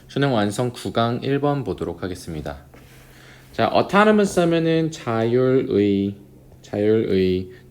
수능 완성 9강 1번 보도록 하겠습니다. 자, autonomous 하면은 자율의,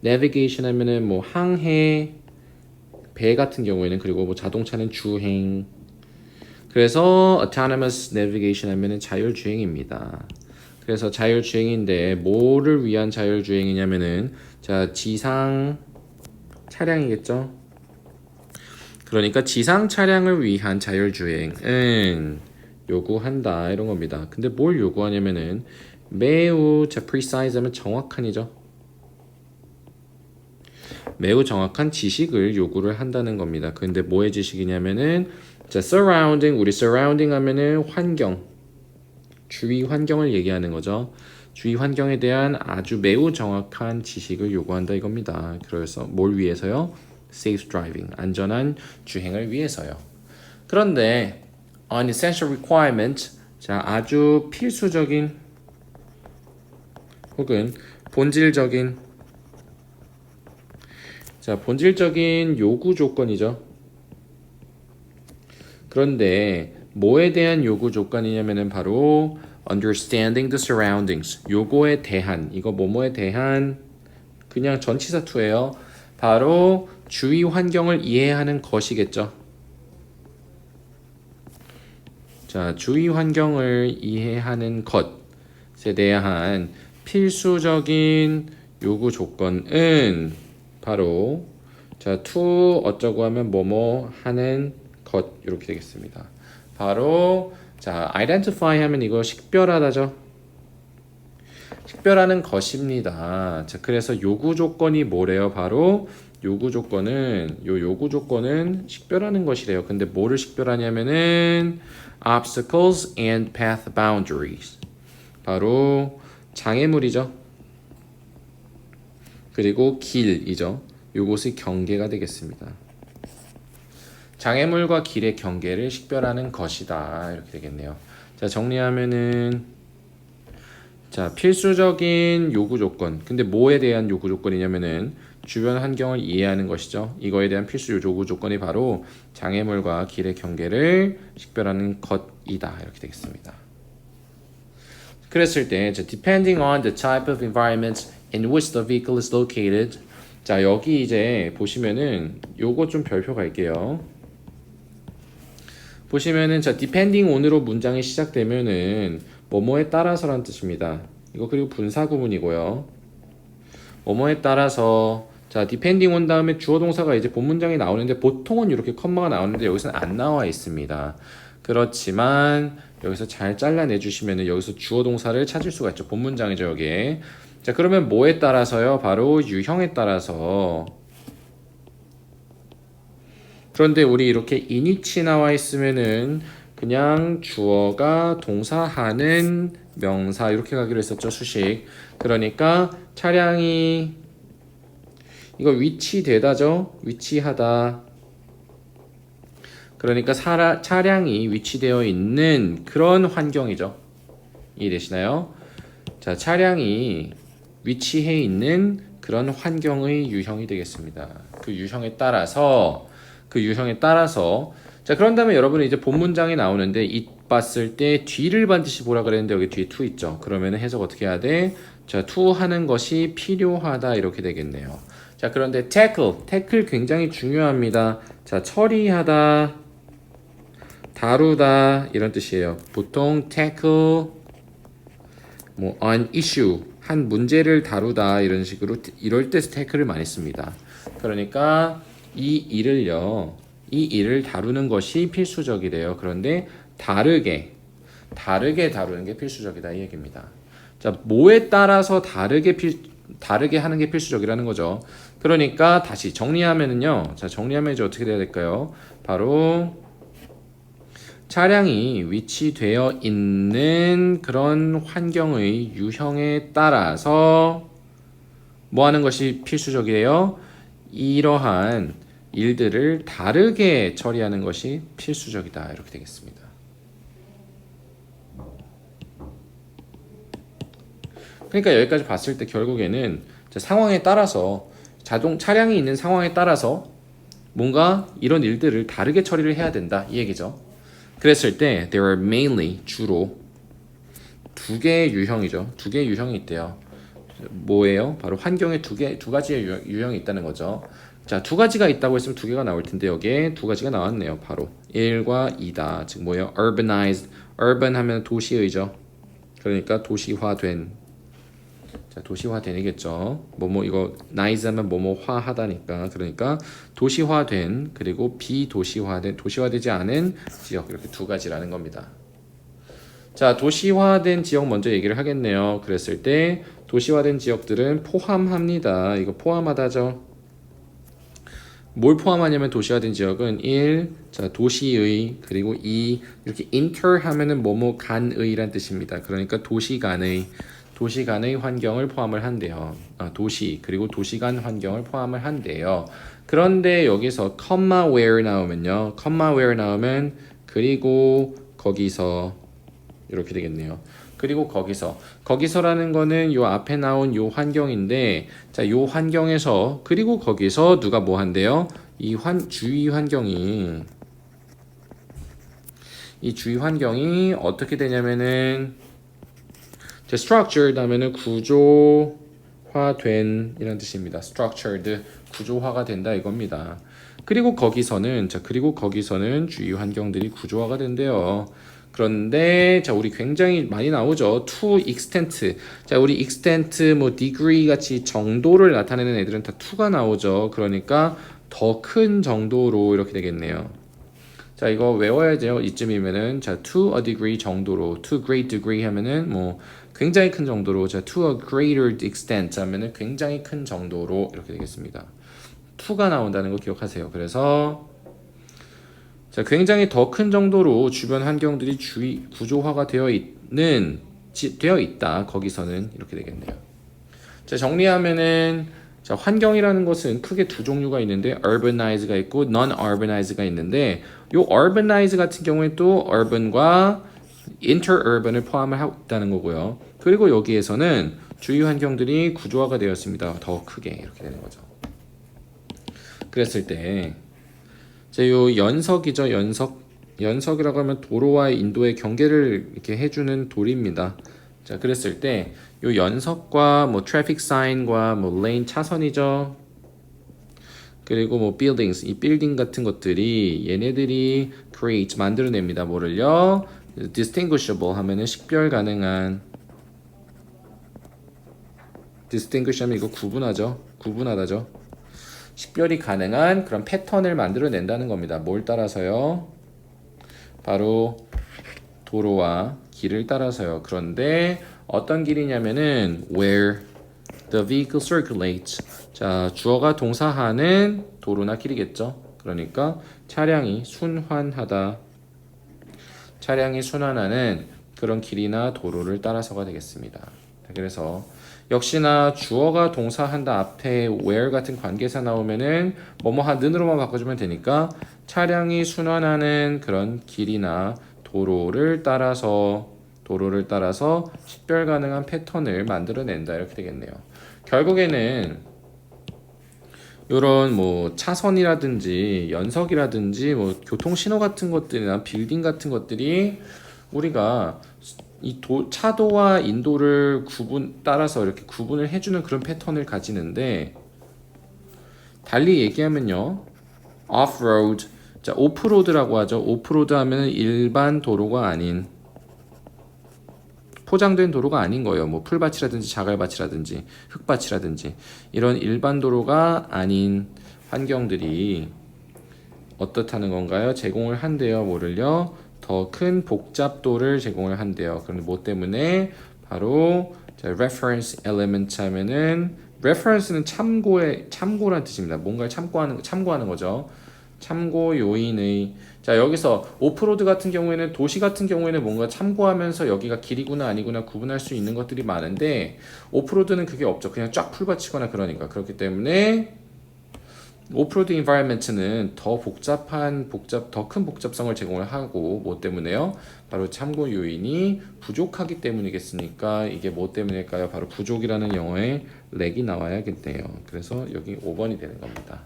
navigation 하면은 뭐 항해, 배 같은 경우에는, 그리고 뭐 자동차는 주행. 그래서 autonomous navigation 하면은 자율주행입니다. 그래서 자율주행인데 뭐를 위한 자율주행이냐면은 자, 지상 차량이겠죠? 그러니까 지상 차량을 위한 자율주행은 요구한다 이런 겁니다. 근데 뭘 요구하냐면은 매우 precise 하면 정확한이죠. 매우 정확한 지식을 요구를 한다는 겁니다. 근데 뭐의 지식이냐면은 자, surrounding, 우리 surrounding 하면은 환경, 주위 환경을 얘기하는 거죠. 주위 환경에 대한 아주 매우 정확한 지식을 요구한다 이겁니다. 그래서 뭘 위해서요? Safe driving, 안전한 주행을 위해서요. 그런데 an essential requirement, 자, 아주 필수적인 혹은 본질적인, 자, 본질적인 요구 조건이죠. 그런데 뭐에 대한 요구 조건이냐면은 바로 understanding the surroundings, 요거에 대한, 이거 뭐뭐에 대한 그냥 전치사 투예요. 바로 주위 환경을 이해하는 것이겠죠. 자, 주위 환경을 이해하는 것에 대한 필수적인 요구 조건은 바로 자, to 어쩌고 하면 뭐뭐 하는 것 이렇게 되겠습니다. 바로 자, identify 하면 이거 식별하다죠. 식별하는 것입니다. 자, 그래서 요구 조건이 뭐래요? 바로 요구 조건은 식별하는 것이래요. 근데 뭐를 식별하냐면은 obstacles and path boundaries. 바로 장애물이죠. 그리고 길이죠. 요것이 경계가 되겠습니다. 장애물과 길의 경계를 식별하는 것이다. 이렇게 되겠네요. 자, 정리하면은 자, 필수적인 요구 조건. 근데 뭐에 대한 요구 조건이냐면은 주변 환경을 이해하는 것이죠. 이거에 대한 필수 요구 조건이 바로 장애물과 길의 경계를 식별하는 것이다. 이렇게 되겠습니다. 그랬을 때 depending on the type of environment in which the vehicle is located. 자, 여기 이제 보시면은 요거 좀 별표 갈게요. 보시면은 자, depending on으로 문장이 시작되면은 뭐뭐에 따라서란 뜻입니다. 이거 그리고 분사 구문이고요. 뭐뭐에 따라서 자, depending on 다음에 주어 동사가 이제 본 문장에 나오는데 보통은 이렇게 컴마가 나오는데 여기서는 안 나와 있습니다. 그렇지만 여기서 잘 잘라내 주시면은 여기서 주어 동사를 찾을 수가 있죠. 본 문장이죠, 여기에. 자, 그러면 뭐에 따라서요? 바로 유형에 따라서. 그런데 우리 이렇게 in이치 나와 있으면은 그냥 주어가 동사하는 명사 이렇게 가기로 했었죠, 수식. 그러니까 차량이 이거 위치되다죠, 위치하다. 그러니까 차량이 위치되어 있는 그런 환경이죠. 이해되시나요? 자, 차량이 위치해 있는 그런 환경의 유형이 되겠습니다. 그 유형에 따라서 자, 그런 다음에 여러분이 이제 본 문장이 나오는데 이 봤을 때 뒤를 반드시 보라 그랬는데 여기 뒤에 to 있죠. 그러면 해석 어떻게 해야 돼? 자, to 하는 것이 필요하다 이렇게 되겠네요. 자, 그런데 tackle 굉장히 중요합니다. 자, 처리하다, 다루다 이런 뜻이에요. 보통 tackle 뭐 an issue 한 문제를 다루다 이런 식으로 이럴 때 tackle을 많이 씁니다. 그러니까 이 일을 다루는 것이 필수적이래요. 그런데 다르게 다루는 게 필수적이다 이 얘기입니다. 자, 뭐에 따라서 다르게 하는 게 필수적이라는 거죠. 그러니까 다시 정리하면은요. 자, 정리하면 이제 어떻게 돼야 될까요? 바로 차량이 위치되어 있는 그런 환경의 유형에 따라서 뭐 하는 것이 필수적이에요? 이러한 일들을 다르게 처리하는 것이 필수적이다 이렇게 되겠습니다. 그러니까 여기까지 봤을 때 결국에는 상황에 따라서 차량이 있는 상황에 따라서 뭔가 이런 일들을 다르게 처리를 해야 된다 이 얘기죠. 그랬을 때 there are mainly 주로 두 개의 유형이죠. 두 개의 유형이 있대요. 뭐예요? 바로 환경에 두 가지의 유형이 있다는 거죠. 자, 두 가지가 있다고 했으면 두 개가 나올 텐데 여기에 두 가지가 나왔네요. 바로 1과 2다. 즉 뭐예요? urbanized. urban 하면 도시의죠. 그러니까 도시화된. 자, 도시화된이겠죠. 뭐뭐 이거 nice 하면 뭐뭐화하다니까. 그러니까 도시화된 그리고 비도시화된 도시화되지 않은 지역 이렇게 두 가지라는 겁니다. 자, 도시화된 지역 먼저 얘기를 하겠네요. 그랬을 때 도시화된 지역들은 포함합니다. 이거 포함하다죠. 뭘 포함하냐면 도시화된 지역은 1, 자, 도시의 그리고 2 이렇게 inter 하면은 뭐뭐 간의란 뜻입니다. 그러니까 도시 간의 환경을 포함을 한대요. 도시 그리고 도시 간 환경을 포함을 한대요. 그런데 여기서 comma where 나오면요. comma where 나오면 그리고 거기서 이렇게 되겠네요. 그리고 거기서라는 거는 요 앞에 나온 요 환경인데 자, 요 환경에서 그리고 거기서 누가 뭐 한대요? 이 주위 환경이 어떻게 되냐면은 자, structured 하면은 구조화된 이런 뜻입니다. structured 구조화가 된다 이겁니다. 그리고 거기서는 주위 환경들이 구조화가 된대요. 그런데 자, 우리 굉장히 많이 나오죠. to extent. 자, 우리 extent 뭐 degree 같이 정도를 나타내는 애들은 다 to가 나오죠. 그러니까 더 큰 정도로 이렇게 되겠네요. 자, 이거 외워야죠. 이쯤이면은 자, to a degree 정도로, to great degree 하면은 뭐 굉장히 큰 정도로, 자, to a greater extent 하면은 굉장히 큰 정도로 이렇게 되겠습니다. to가 나온다는 거 기억하세요. 그래서 자, 굉장히 더 큰 정도로 주변 환경들이 구조화가 되어 있다. 거기서는 이렇게 되겠네요. 자, 정리하면은 자, 환경이라는 것은 크게 두 종류가 있는데 urbanize가 있고 non-urbanize가 있는데 요 urbanize 같은 경우에 또 urban과 interurban을 포함을 하고 있다는 거고요. 그리고 여기에서는 주위 환경들이 구조화가 되었습니다. 더 크게 이렇게 되는 거죠. 그랬을 때 자, 요 연석이죠. 연석이라고 하면 도로와 인도의 경계를 이렇게 해주는 돌입니다. 자, 그랬을 때 요 연석과 뭐 트래픽 사인과 뭐 레인 차선이죠. 그리고 뭐 buildings 이 빌딩 같은 것들이 얘네들이 create 만들어냅니다. 뭐를요? distinguishable 하면은 식별 가능한 distinguish 하면 이거 구분하다죠. 식별이 가능한 그런 패턴을 만들어낸다는 겁니다. 뭘 따라서요? 바로 도로와 길을 따라서요. 그런데 어떤 길이냐면은 where the vehicle circulates. 자, 주어가 동사하는 도로나 길이겠죠. 그러니까 차량이 순환하는 그런 길이나 도로를 따라서가 되겠습니다. 그래서 역시나 주어가 동사한다 앞에 where 같은 관계사 나오면은 뭐뭐하는으로만 바꿔주면 되니까 차량이 순환하는 그런 길이나 도로를 따라서 식별 가능한 패턴을 만들어낸다 이렇게 되겠네요. 결국에는 이런 뭐 차선이라든지 연석이라든지 뭐 교통 신호 같은 것들이나 빌딩 같은 것들이 우리가 이 차도와 인도를 따라서 이렇게 구분을 해주는 그런 패턴을 가지는데 달리 얘기하면요, off-road, 자, 오프로드라고 하죠. 오프로드 하면 일반 도로가 아닌 포장된 도로가 아닌 거예요. 뭐 풀밭이라든지 자갈밭이라든지 흙밭이라든지 이런 일반 도로가 아닌 환경들이 어떻다는 건가요? 제공을 한대요. 뭐를요? 더 큰 복잡도를 제공을 한대요. 그런데 뭐 때문에? 바로 자, reference element 하면은 reference는 참고란 뜻입니다. 뭔가를 참고하는 거죠. 참고 요인의 자, 여기서 오프로드 같은 경우에는 도시 같은 경우에는 뭔가 참고하면서 여기가 길이구나 아니구나 구분할 수 있는 것들이 많은데 오프로드는 그게 없죠. 그냥 쫙 풀밭이거나 그러니까. 그렇기 때문에 오프로드 인바이러먼트는 더 큰 복잡성을 제공을 하고 뭐 때문에요? 바로 참고 요인이 부족하기 때문이겠습니까? 이게 뭐 때문일까요? 바로 부족이라는 영어에 렉이 나와야겠네요. 그래서 여기 5번이 되는 겁니다.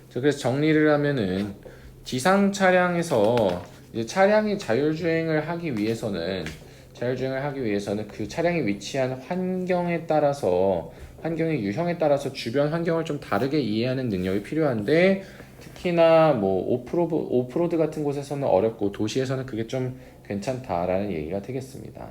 자, 그래서 정리를 하면은 지상 차량에서 이제 차량이 자율주행을 하기 위해서는 그 차량이 위치한 환경에 따라서 환경의 유형에 따라서 주변 환경을 좀 다르게 이해하는 능력이 필요한데 특히나 뭐 오프로드 같은 곳에서는 어렵고 도시에서는 그게 좀 괜찮다라는 얘기가 되겠습니다.